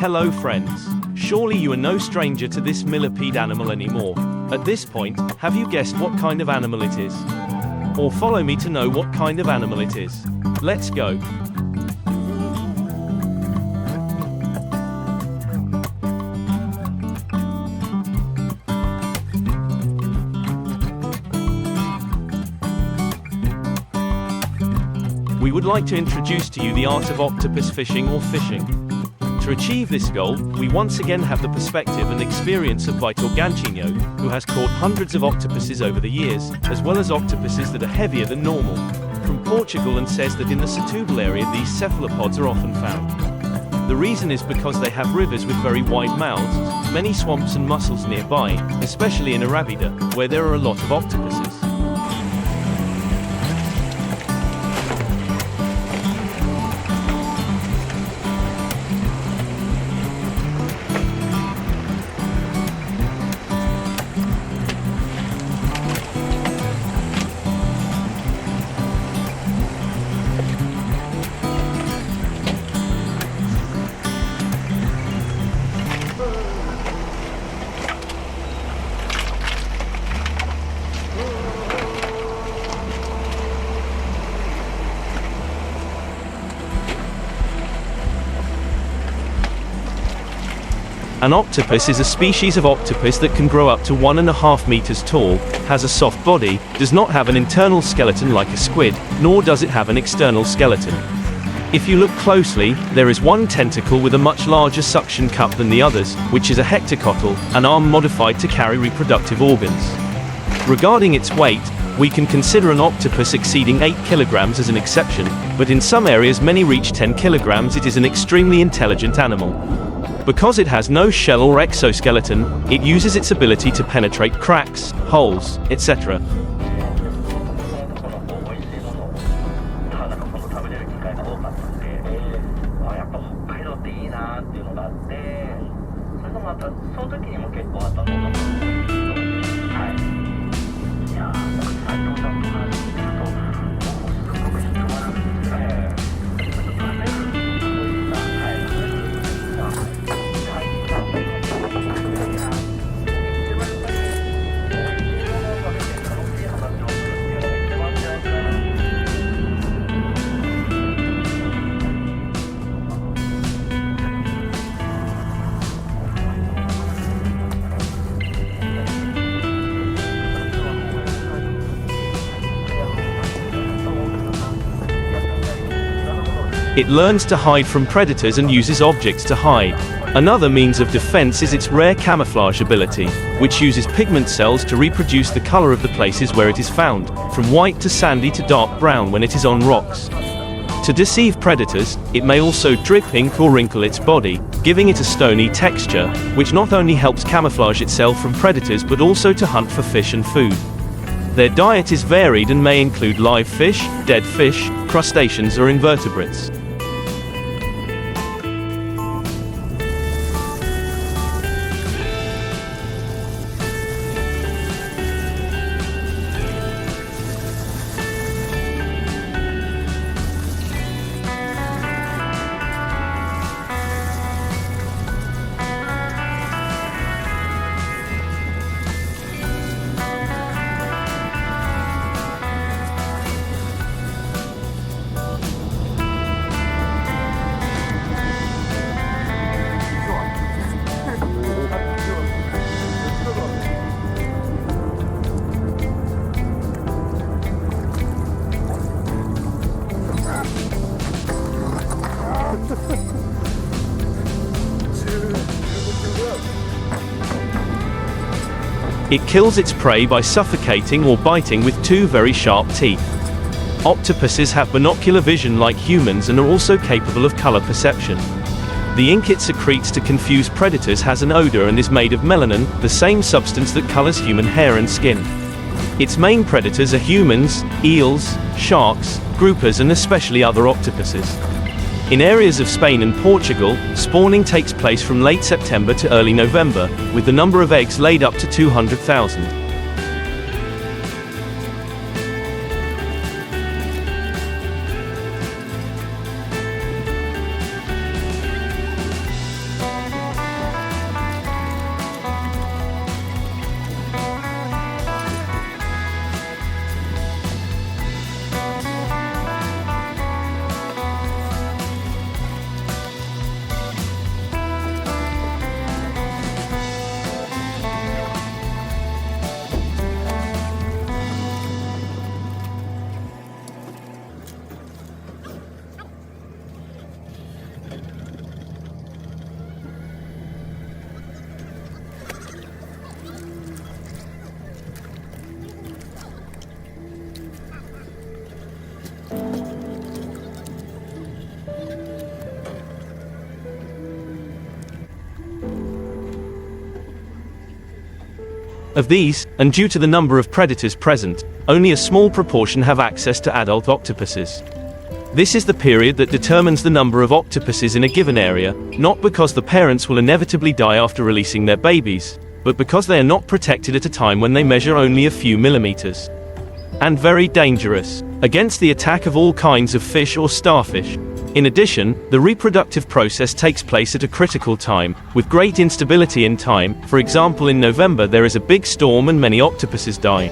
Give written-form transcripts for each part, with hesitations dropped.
Hello friends. Surely you are no stranger to this millipede animal anymore. At this point, have you guessed what kind of animal it is? Or follow me to know what kind of animal it is. Let's go. We would like to introduce to you the art of octopus fishing or fishing. To achieve this goal, we once again have the perspective and experience of Vitor Ganchino, who has caught hundreds of octopuses over the years, as well as octopuses that are heavier than normal, from Portugal, and says that in the Setúbal area these cephalopods are often found. The reason is because they have rivers with very wide mouths, many swamps and mussels nearby, especially in Arabida, where there are a lot of octopuses. An octopus is a species of octopus that can grow up to 1.5 meters tall, has a soft body, does not have an internal skeleton like a squid, nor does it have an external skeleton. If you look closely, there is one tentacle with a much larger suction cup than the others, which is a hectocotyle, an arm modified to carry reproductive organs. Regarding its weight, we can consider an octopus exceeding 8 kilograms as an exception, but in some areas many reach 10 kilograms. It is an extremely intelligent animal. Because it has no shell or exoskeleton, it uses its ability to penetrate cracks, holes, etc. It learns to hide from predators and uses objects to hide. Another means of defense is its rare camouflage ability, which uses pigment cells to reproduce the color of the places where it is found, from white to sandy to dark brown when it is on rocks. To deceive predators, it may also drip ink or wrinkle its body, giving it a stony texture, which not only helps camouflage itself from predators but also to hunt for fish and food. Their diet is varied and may include live fish, dead fish, crustaceans or invertebrates. It kills its prey by suffocating or biting with two very sharp teeth. Octopuses have binocular vision like humans and are also capable of color perception. The ink it secretes to confuse predators has an odor and is made of melanin, the same substance that colors human hair and skin. Its main predators are humans, eels, sharks, groupers and especially other octopuses. In areas of Spain and Portugal, spawning takes place from late September to early November, with the number of eggs laid up to 200,000. Of these, and due to the number of predators present, only a small proportion have access to adult octopuses. This is the period that determines the number of octopuses in a given area, not because the parents will inevitably die after releasing their babies, but because they are not protected at a time when they measure only a few millimeters. And very dangerous, against the attack of all kinds of fish or starfish. In addition, the reproductive process takes place at a critical time, with great instability in time. For example, in November there is a big storm and many octopuses die.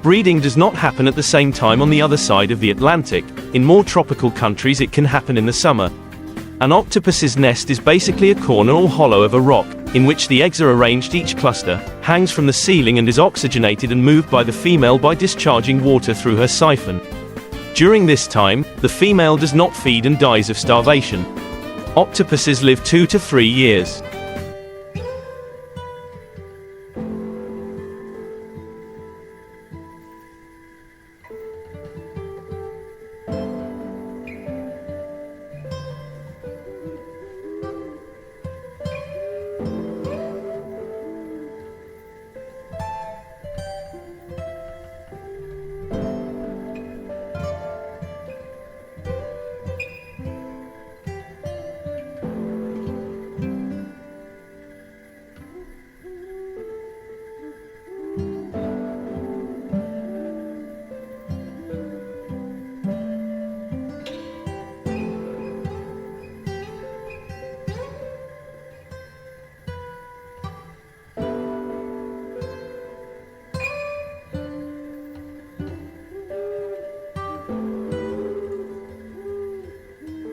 Breeding does not happen at the same time on the other side of the Atlantic. In more tropical countries it can happen in the summer. An octopus's nest is basically a corner or hollow of a rock, in which the eggs are arranged. Each cluster hangs from the ceiling and is oxygenated and moved by the female by discharging water through her siphon. During this time, the female does not feed and dies of starvation. Octopuses live 2 to 3 years.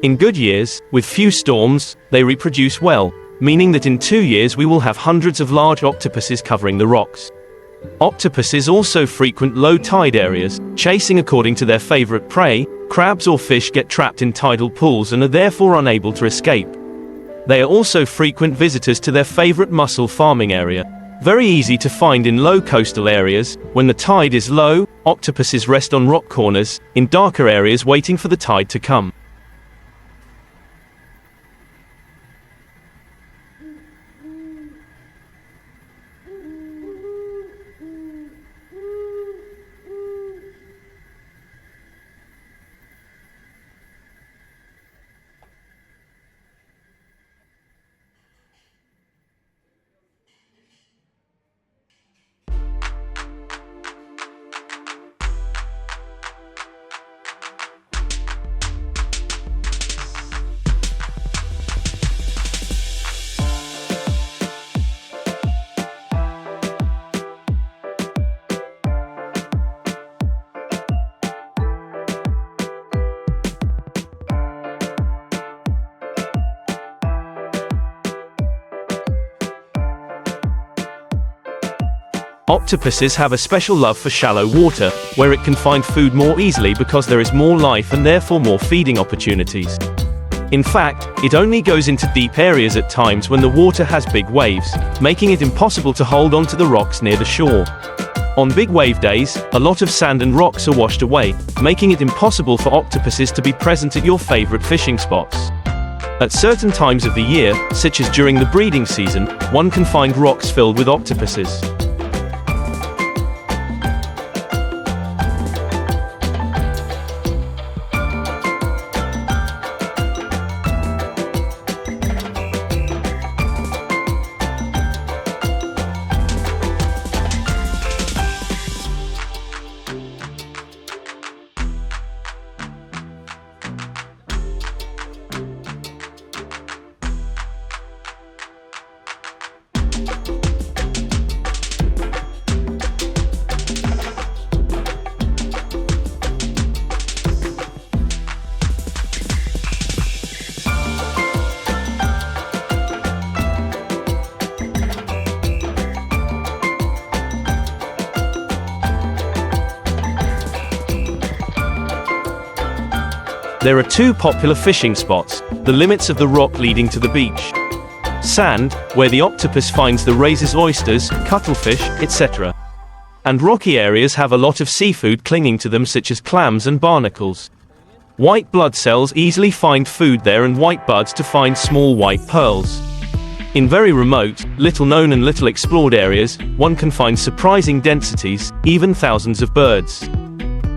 In good years, with few storms, they reproduce well, meaning that in 2 years we will have hundreds of large octopuses covering the rocks. Octopuses also frequent low tide areas, chasing according to their favorite prey. Crabs or fish get trapped in tidal pools and are therefore unable to escape. They are also frequent visitors to their favorite mussel farming area. Very easy to find in low coastal areas. When the tide is low, octopuses rest on rock corners, in darker areas waiting for the tide to come. Octopuses have a special love for shallow water, where it can find food more easily because there is more life and therefore more feeding opportunities. In fact, it only goes into deep areas at times when the water has big waves, making it impossible to hold on to the rocks near the shore. On big wave days, a lot of sand and rocks are washed away, making it impossible for octopuses to be present at your favorite fishing spots. At certain times of the year, such as during the breeding season, one can find rocks filled with octopuses. There are two popular fishing spots, the limits of the rock leading to the beach. Sand, where the octopus finds the raises oysters, cuttlefish, etc. And rocky areas have a lot of seafood clinging to them such as clams and barnacles. White blood cells easily find food there and white buds to find small white pearls. In very remote, little known and little explored areas, one can find surprising densities, even thousands of birds.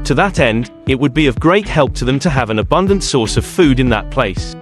To that end, it would be of great help to them to have an abundant source of food in that place.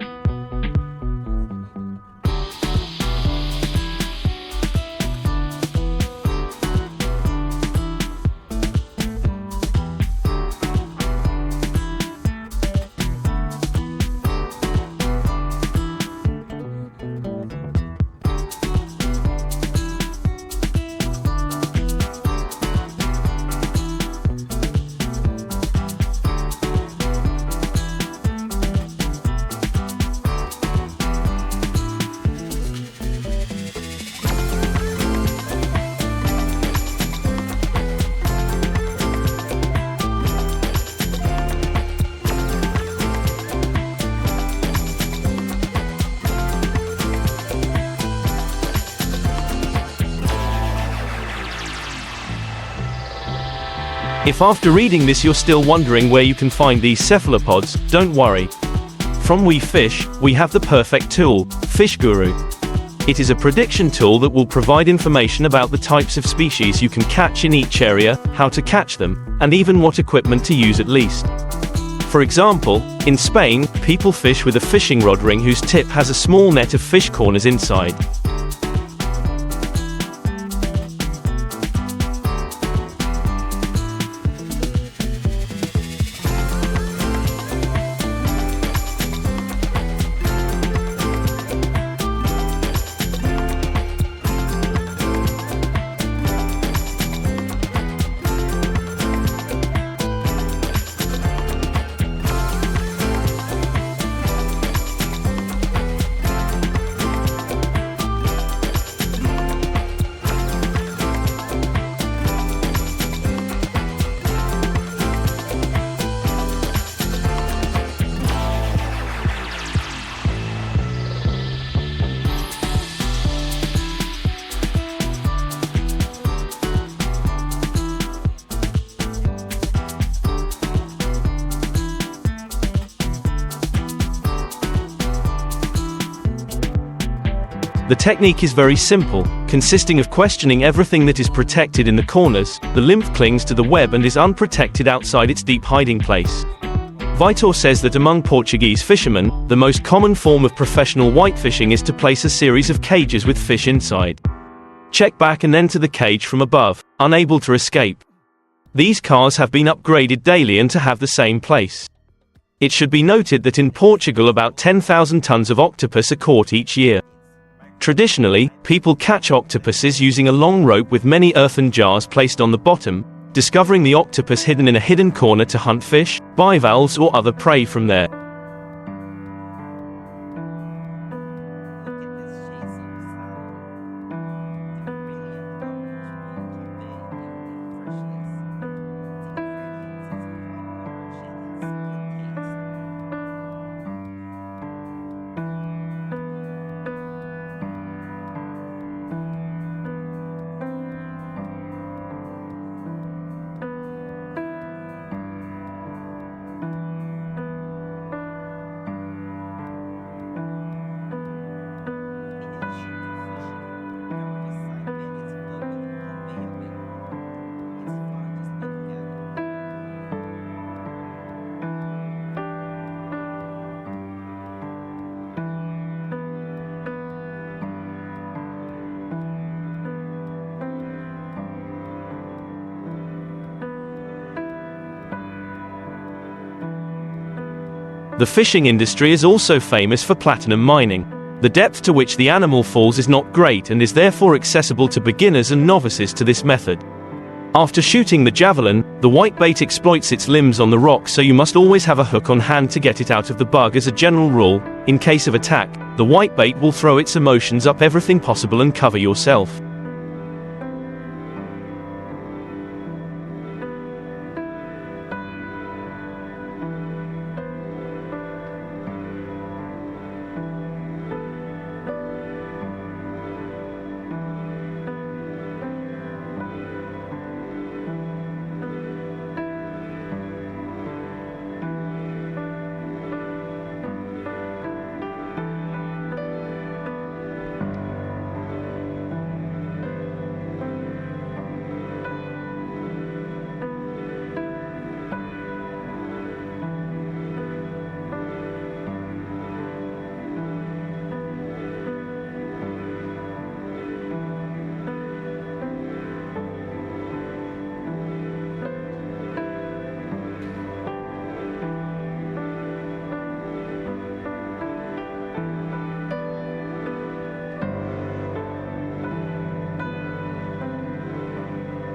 If after reading this you're still wondering where you can find these cephalopods, don't worry. From We Fish, we have the perfect tool, Fish Guru. It is a prediction tool that will provide information about the types of species you can catch in each area, how to catch them, and even what equipment to use at least. For example, in Spain, people fish with a fishing rod ring whose tip has a small net of fish corners inside. The technique is very simple, consisting of questioning everything that is protected in the corners. The lymph clings to the web and is unprotected outside its deep hiding place. Vitor says that among Portuguese fishermen, the most common form of professional white fishing is to place a series of cages with fish inside. Check back and enter the cage from above, unable to escape. These cars have been upgraded daily and to have the same place. It should be noted that in Portugal about 10,000 tons of octopus are caught each year. Traditionally, people catch octopuses using a long rope with many earthen jars placed on the bottom, discovering the octopus hidden in a hidden corner to hunt fish, bivalves or other prey from there. The fishing industry is also famous for platinum mining. The depth to which the animal falls is not great and is therefore accessible to beginners and novices to this method. After shooting the javelin, the whitebait exploits its limbs on the rock, so you must always have a hook on hand to get it out of the bug. As a general rule, in case of attack, the whitebait will throw its emotions up everything possible and cover yourself.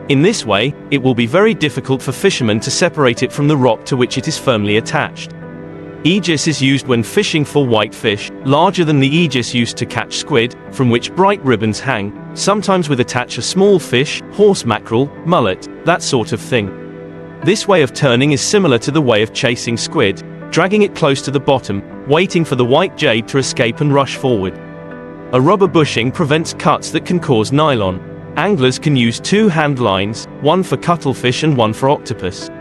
In this way, it will be very difficult for fishermen to separate it from the rock to which it is firmly attached. Aegis is used when fishing for whitefish, larger than the aegis used to catch squid, from which bright ribbons hang, sometimes with attach a small fish, horse mackerel, mullet, that sort of thing. This way of turning is similar to the way of chasing squid, dragging it close to the bottom, waiting for the white jade to escape and rush forward. A rubber bushing prevents cuts that can cause nylon. Anglers can use 2 hand lines, one for cuttlefish and one for octopus.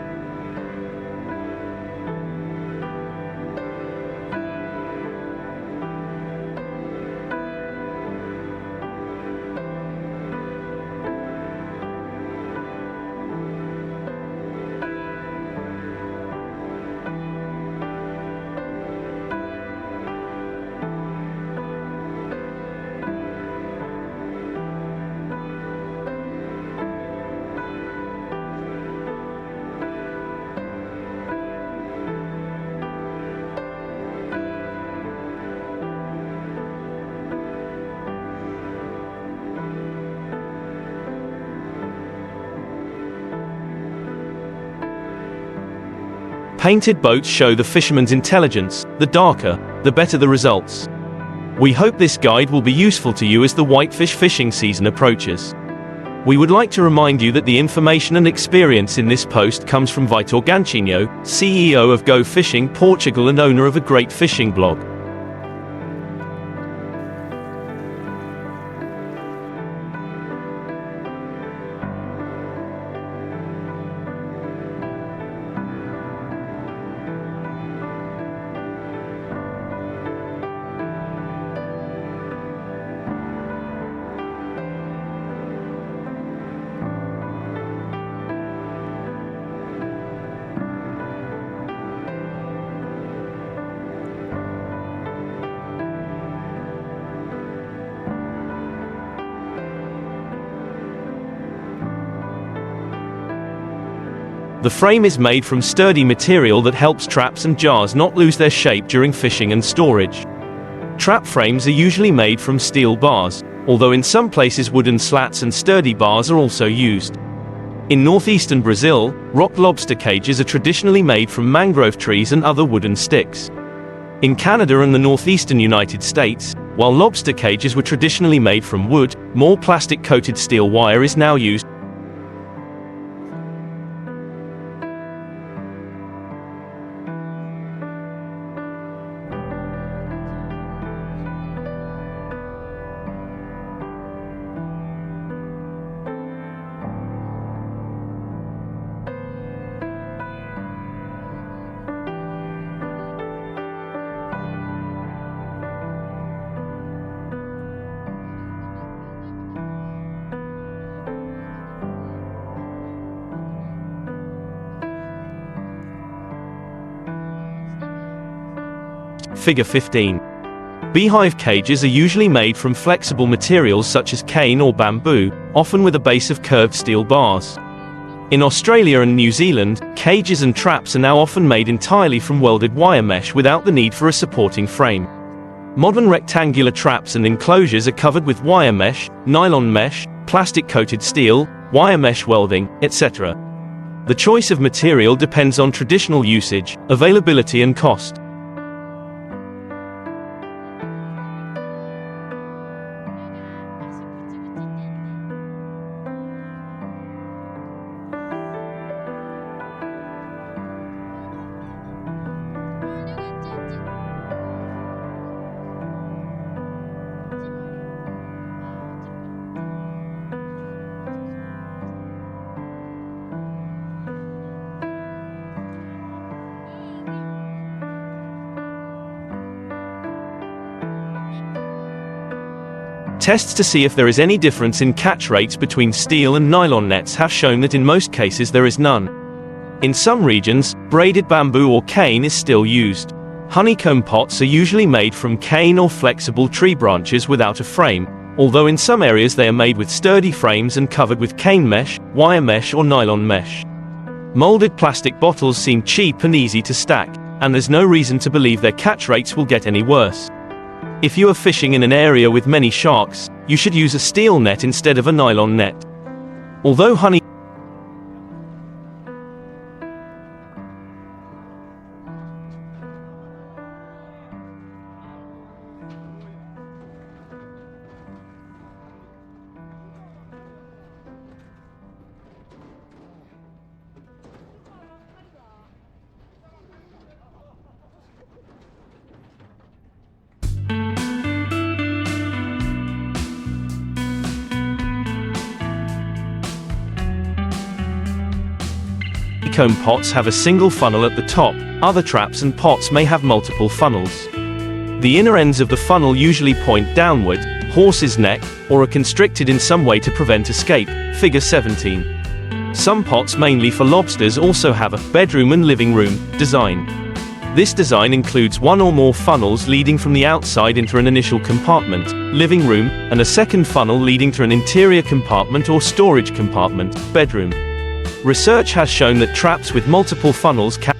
Painted boats show the fisherman's intelligence. The darker, the better the results. We hope this guide will be useful to you as the whitefish fishing season approaches. We would like to remind you that the information and experience in this post comes from Vitor Ganchinho, CEO of Go Fishing Portugal and owner of a great fishing blog. The frame is made from sturdy material that helps traps and jars not lose their shape during fishing and storage. Trap frames are usually made from steel bars, although in some places wooden slats and sturdy bars are also used. In northeastern Brazil, rock lobster cages are traditionally made from mangrove trees and other wooden sticks. In Canada and the northeastern United States, while lobster cages were traditionally made from wood, more plastic-coated steel wire is now used. Figure 15. Beehive cages are usually made from flexible materials such as cane or bamboo, often with a base of curved steel bars. In Australia and New Zealand, cages and traps are now often made entirely from welded wire mesh without the need for a supporting frame. Modern rectangular traps and enclosures are covered with wire mesh, nylon mesh, plastic-coated steel, wire mesh welding, etc. The choice of material depends on traditional usage, availability and cost. Tests to see if there is any difference in catch rates between steel and nylon nets have shown that in most cases there is none. In some regions, braided bamboo or cane is still used. Honeycomb pots are usually made from cane or flexible tree branches without a frame, although in some areas they are made with sturdy frames and covered with cane mesh, wire mesh or nylon mesh. Molded plastic bottles seem cheap and easy to stack, and there's no reason to believe their catch rates will get any worse. If you are fishing in an area with many sharks, you should use a steel net instead of a nylon net. Although honeycomb pots have a single funnel at the top. Other traps and pots may have multiple funnels. The inner ends of the funnel usually point downward, horse's neck, or are constricted in some way to prevent escape. Figure 17. Some pots, mainly for lobsters, also have a bedroom and living room design. This design includes one or more funnels leading from the outside into an initial compartment, living room, and a second funnel leading to an interior compartment or storage compartment, bedroom. Research has shown that traps with multiple funnels can